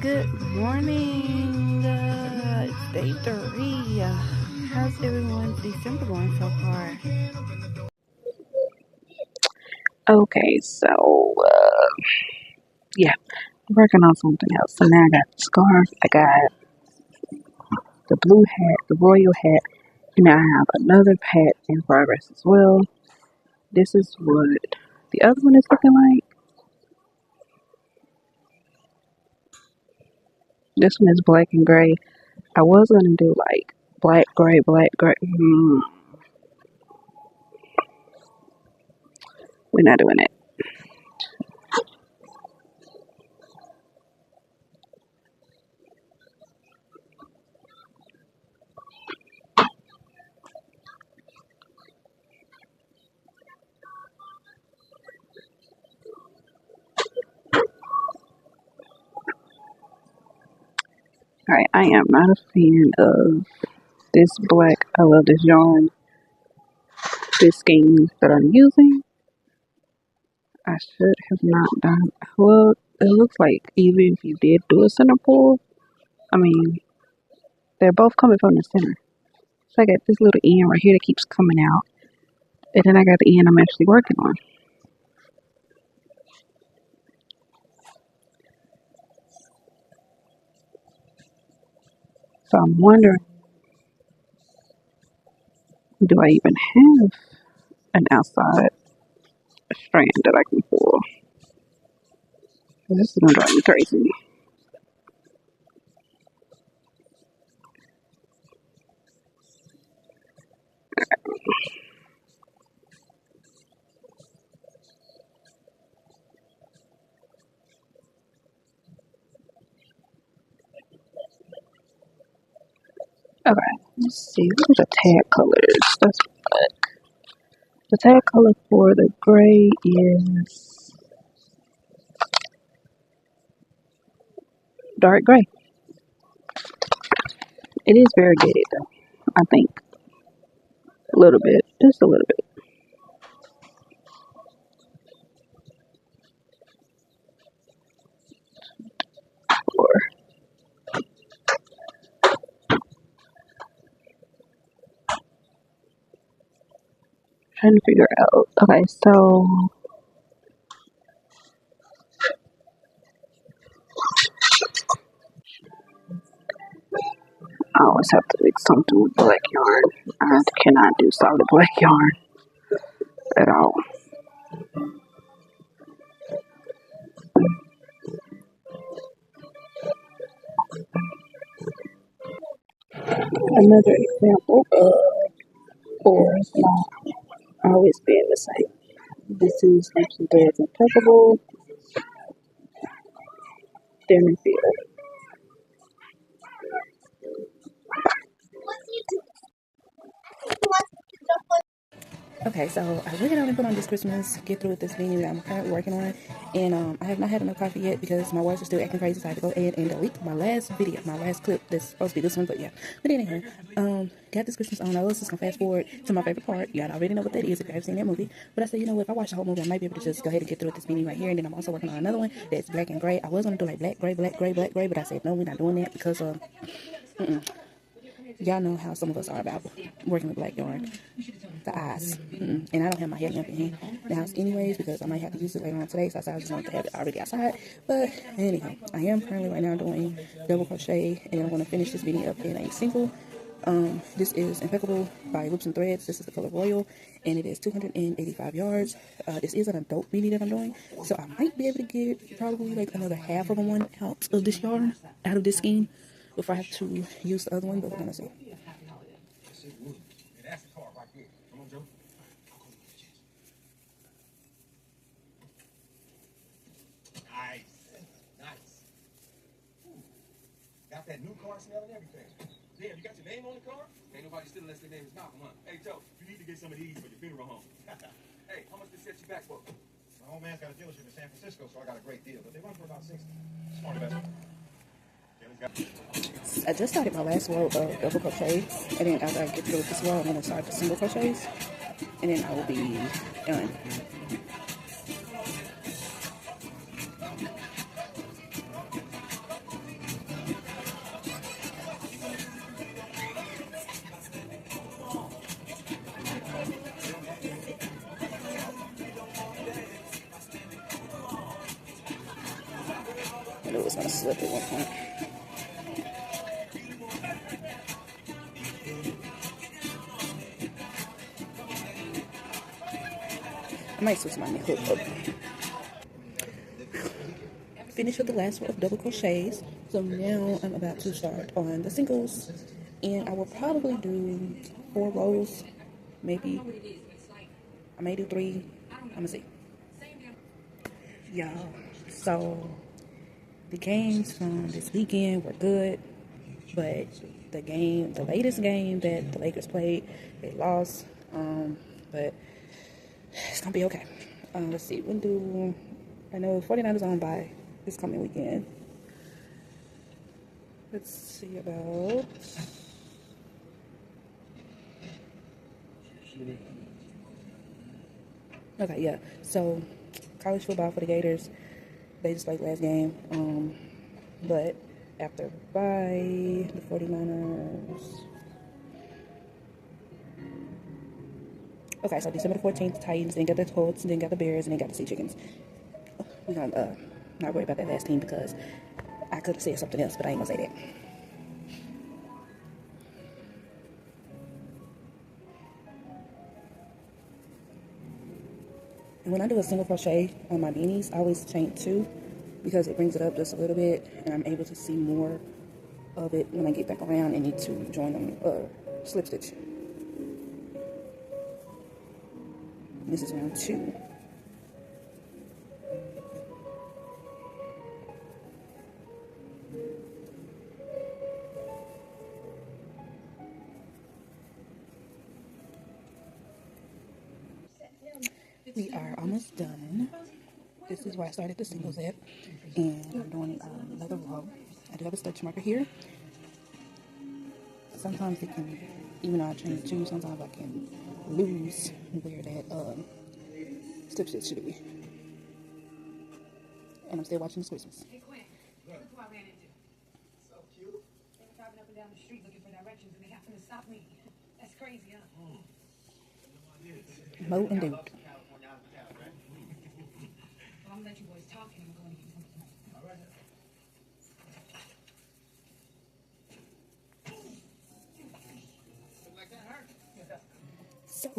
Good morning. It's day 3. How's everyone's December going so far? Okay, so yeah, I'm working on something else. So now I got the scarf, I got the blue hat, the royal hat, and now I have another hat in progress as well. This is what the other one is looking like. This one is black and gray. I was gonna do like black, gray, black, gray. We're not doing it. Alright, I am not a fan of this black. I love this yarn, this skein that I'm using. I should have not done, well, it looks like even if you did do a center pull, I mean, they're both coming from the center. So I got this little end right here that keeps coming out. And then I got the end I'm actually working on. So I'm wondering, do I even have an outside strand that I can pull? This is gonna drive me crazy. Okay, let's see. What are the tag colors? That's black. The tag color for the gray is dark gray. It is variegated though. I think a little bit, just a little bit. Or trying to figure out. Okay, so I always have to mix something with black yarn. I cannot do solid black yarn at all. Another example of fours not always being the same. This is actually threads impeccable. Thin field. Okay, so I really only put on this Christmas get through with this video that I'm currently working on, and I have not had enough coffee yet because my voice is still acting crazy, so I had to go ahead and delete my last video, my last clip that's supposed to be this one, but yeah. But anyway, got this Christmas on. I was just gonna fast forward to my favorite part. Y'all already know what that is if you haven't seen that movie, but I said, you know what, if I watch the whole movie, I might be able to just go ahead and get through with this video right here, and then I'm also working on another one that's black and gray. I was gonna do like black, gray, black, gray, black, gray, but I said, no, we're not doing that because, y'all know how some of us are about working with black yarn. The eyes. And I don't have my headlamp in the house anyways because I might have to use it later on today, so I just wanted to have it already outside. But anyhow, I am currently right now doing double crochet, and I'm going to finish this video up in a single. This is Impeccable by Loops and Threads. This is the color Royal, and it is 285 yards. This is an adult mini that I'm doing, so I might be able to get probably like another half of a 1 ounce of this yarn out of this skein before I have to use the other one, but we're gonna see. Nice. Got that new car smell and everything. Damn, you got your name on the car? Ain't nobody still unless their name is Malcolm, huh? Hey, Joe, you need to get some of these for your funeral home. Hey, how much did set you back for? My old man's got a dealership in San Francisco, so I got a great deal. But they run for about 60. Smart investment. I just started my last row of double crochets, and then after I get through with this row, I'm going to start the single crochets, and then I will be done. knew it was gonna slip at one point. I might switch my hook up. Finish with the last row of double crochets. So now I'm about to start on the singles, and I will probably do 4 rows, maybe. I may do 3. I'm gonna see. Y'all, so the games from this weekend were good, but the latest game that the Lakers played, they lost. But it's gonna be okay. Let's see. I know 49ers on by this coming weekend. Let's see about. Okay, yeah. So college football for the Gators. They just played last game. But after bye, the 49ers. Okay, so December the 14th, Titans, then got the Colts, then got the Bears, and then got the Sea Chickens. We're gonna not worry about that last team because I could have said something else, but I ain't gonna say that. And when I do a single crochet on my beanies, I always chain 2 because it brings it up just a little bit, and I'm able to see more of it when I get back around and need to join them slip stitch. This is round 2. We are almost done. This is where I started the singles at, and I'm doing another row. I do have a stitch marker here. Sometimes it can, even though I chain 2, sometimes I can lose where that slip stitch should be. And I'm still watching This Christmas. Hey Quinn, look who I ran into. So cute. They were driving up and down the street looking for directions, and they happened to stop me. That's crazy, huh? Mo and Dude. Well, I'm gonna let you boys talk, and I'm going to get something. All right. Like that hurt? So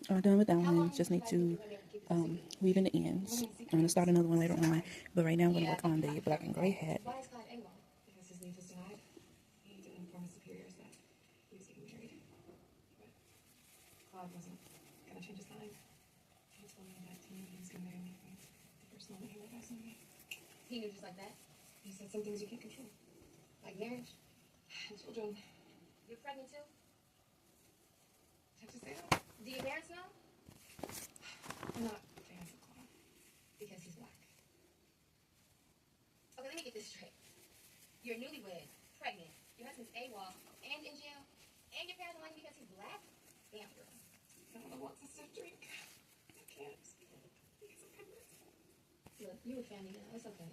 I'm done with that one. Just need to weave in the ends. I'm gonna start another one later on, but right now I'm gonna work on the black and gray hat. Why is Clyde AWOL? Because his leave was denied. He didn't inform his superiors that he was getting married. But Clyde wasn't gonna change his mind. He told me that he was gonna marry me from the first moment he laid eyes on me. He knew just like that? He said some things you can't control. Like marriage and children. You're pregnant too? Did you say that? Do your parents know? I'm not fans of Clyde. Because he's black. Okay, let me get this straight. You're newlywed, pregnant, your husband's AWOL, and in jail, and your parents don't like you because he's black? Damn, girl. Someone wants us to drink. I can't. Because I'm pregnant. Look, you with family now. It's okay.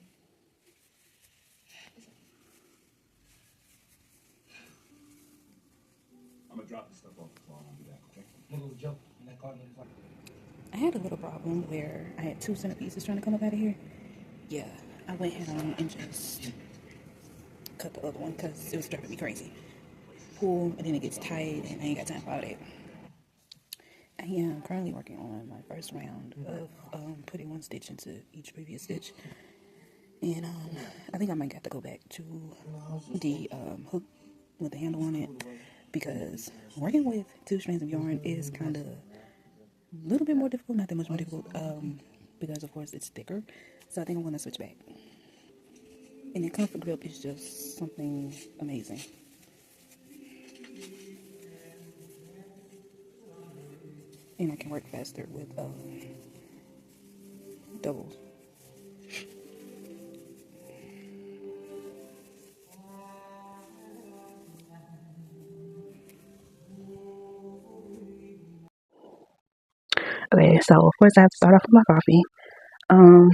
It's okay. I'm gonna drop this stuff off the floor and I'll be back, okay? I had a little problem where I had 2 centerpieces trying to come up out of here. Yeah, I went ahead on and just cut the other one because it was driving me crazy. Pull, and then it gets tight, and I ain't got time for all that. I am currently working on my first round of putting 1 stitch into each previous stitch. And I think I might have to go back to the hook with the handle on it, because working with 2 strands of yarn is kind of a little bit more difficult, not that much more difficult, because of course it's thicker. So I think I'm going to switch back. And the comfort grip is just something amazing. And I can work faster with doubles. Okay, so of course I have to start off with my coffee. I'm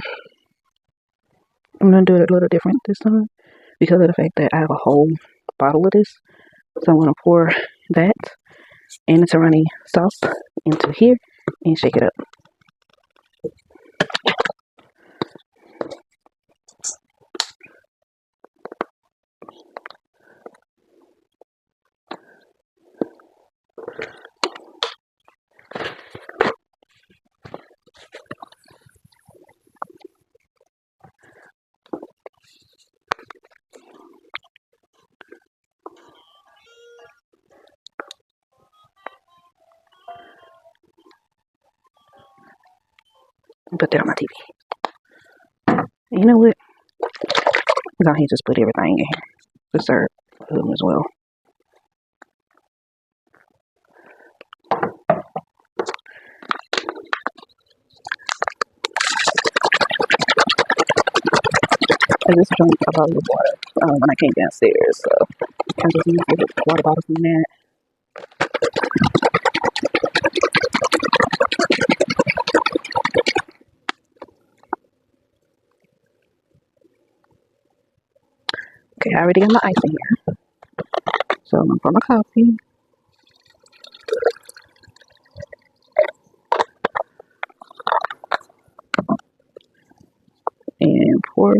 gonna do it a little different this time because of the fact that I have a whole bottle of this. So I'm gonna pour that and the runny sauce into here and shake it up. Put that on my TV. You know what? Go ahead, just put everything in here. Dessert as well. I just drank a bottle of water when I came downstairs, so I just used the water bottle from that. Okay, I already got my ice in here, so I'm gonna pour my coffee and pour.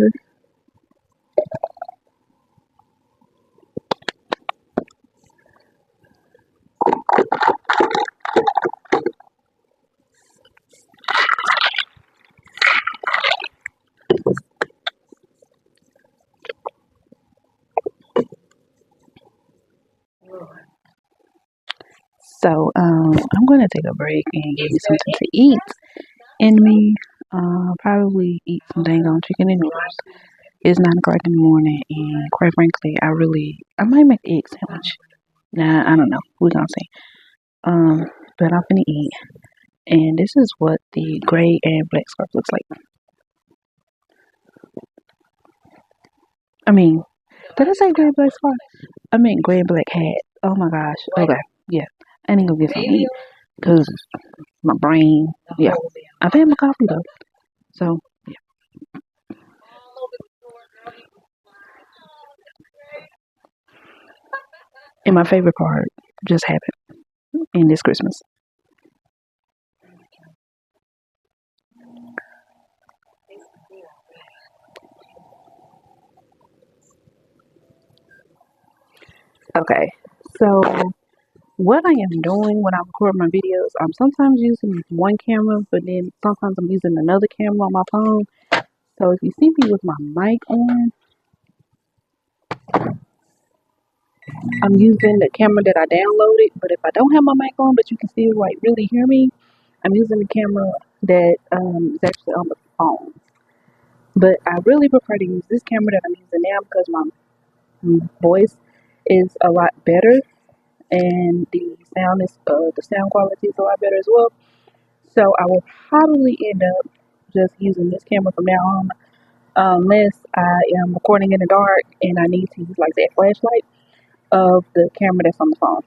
So I'm gonna take a break and give me something to eat, and me probably eat some dang on chicken and noodles. It's 9 o'clock in the morning, and quite frankly, I might make an egg sandwich. Nah, I don't know. We're gonna see. But I'm gonna eat, and this is what the gray and black scarf looks like. I mean, did I say gray and black scarf? I meant gray and black hat. Oh my gosh. Okay, yeah. I need to go get some eat because my brain. Yeah, I've had my coffee though, so yeah. And my favorite part just happened in this Christmas. Okay, so what I am doing when I record my videos, I'm sometimes using one camera, but then sometimes I'm using another camera on my phone. So if you see me with my mic on, I'm using the camera that I downloaded. But if I don't have my mic on, but you can still like really hear me, I'm using the camera that is actually on the phone. But I really prefer to use this camera that I'm using now because my voice is a lot better and the sound quality is a lot better as well. So I will probably end up just using this camera from now on, unless I am recording in the dark and I need to use like that flashlight of the camera that's on the phone,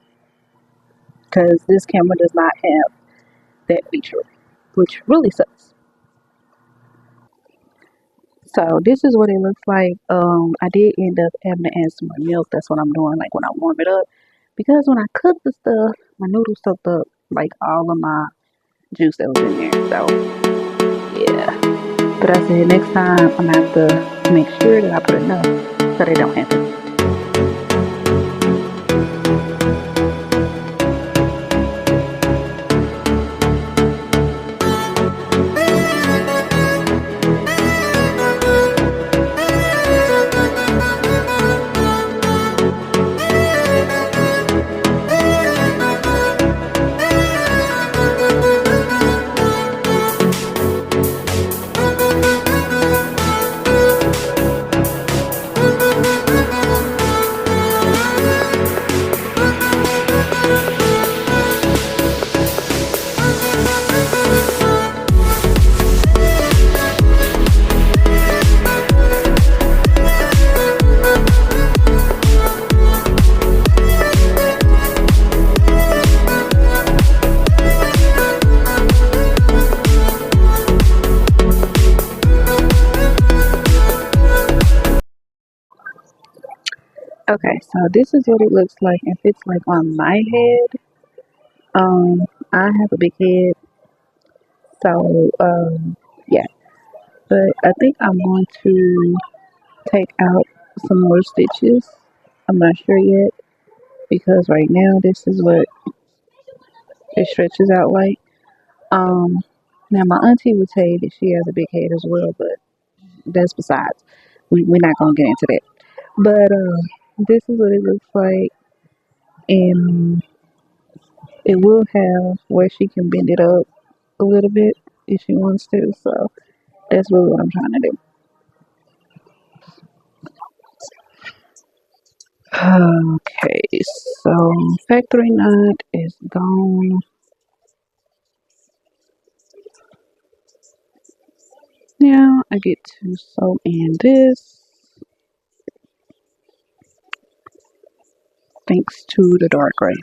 because this camera does not have that feature, which really sucks. So this is what it looks like. I did end up having to add some more milk. That's what I'm doing, like when I warm it up, because when I cook the stuff, my noodles soaked up like all of my juice that was in there. So yeah. But I said next time I'm gonna have to make sure that I put enough so they don't happen. Okay, so this is what it looks like and fits like on my head. I have a big head, so yeah. But I think I'm going to take out some more stitches. I'm not sure yet because right now this is what it stretches out like. Um, Now my auntie would tell you that she has a big head as well, but that's besides. We're not gonna get into that. But this is what it looks like, and it will have where she can bend it up a little bit. if she wants to. So that's really what I'm trying to do. Okay, so factory knot is gone. Now I get to sew in this thanks to the dark gray.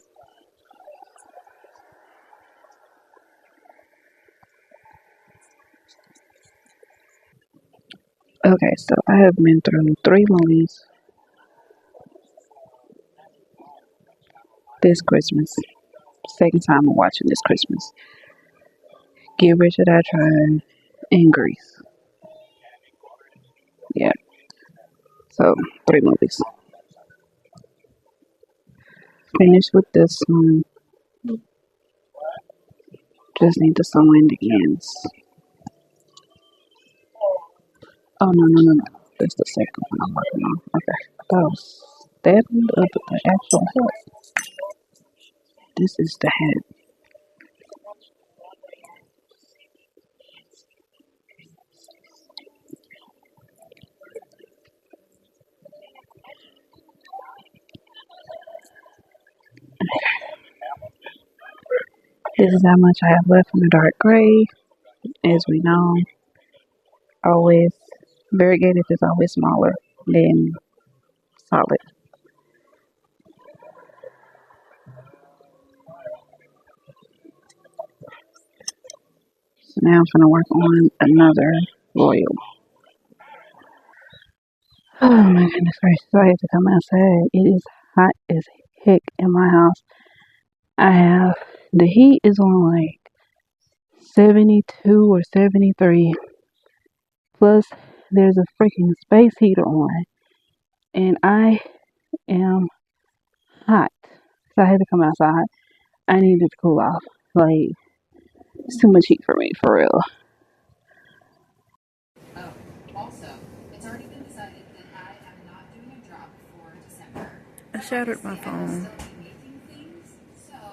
Okay, so I have been through 3 movies this Christmas. Second time I'm watching this Christmas. Get Rich or Die Trying and Grease. Yeah, so 3 movies. Finished with this one. Just need to sew in the ends. Oh, no. That's the second one I'm working on. Okay. That was that one, the actual hat. This is the hat. This is how much I have left from the dark gray. As we know, always, variegated is always smaller than solid. So now I'm going to work on another royal. Oh my goodness gracious, I have to come outside. It is hot as heck in my house. The heat is on like 72 or 73. Plus, there's a freaking space heater on. And I am hot. So I had to come outside. I needed to cool off. Like, it's too much heat for me, for real. Oh, also, it's already been decided that I am not doing a drop for December. I shattered my phone.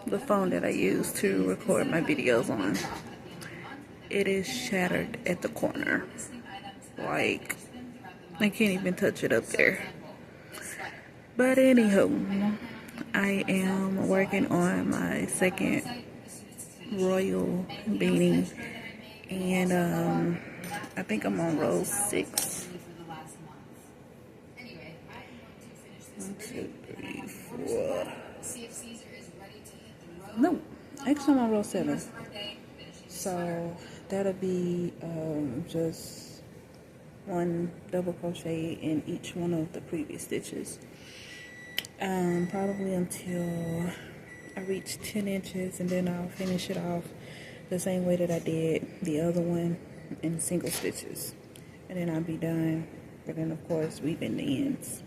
The phone that I use to record my videos on. It is shattered at the corner. Like, I can't even touch it up there. But anywho, I am working on my second royal beanie. And I think I'm on row 6. 1, 2, 3, 4. No, actually I'm on row 7. So that'll be just 1 double crochet in each one of the previous stitches. Probably until I reach 10 inches, and then I'll finish it off the same way that I did the other one in single stitches, and then I'll be done. And then of course weave in the ends.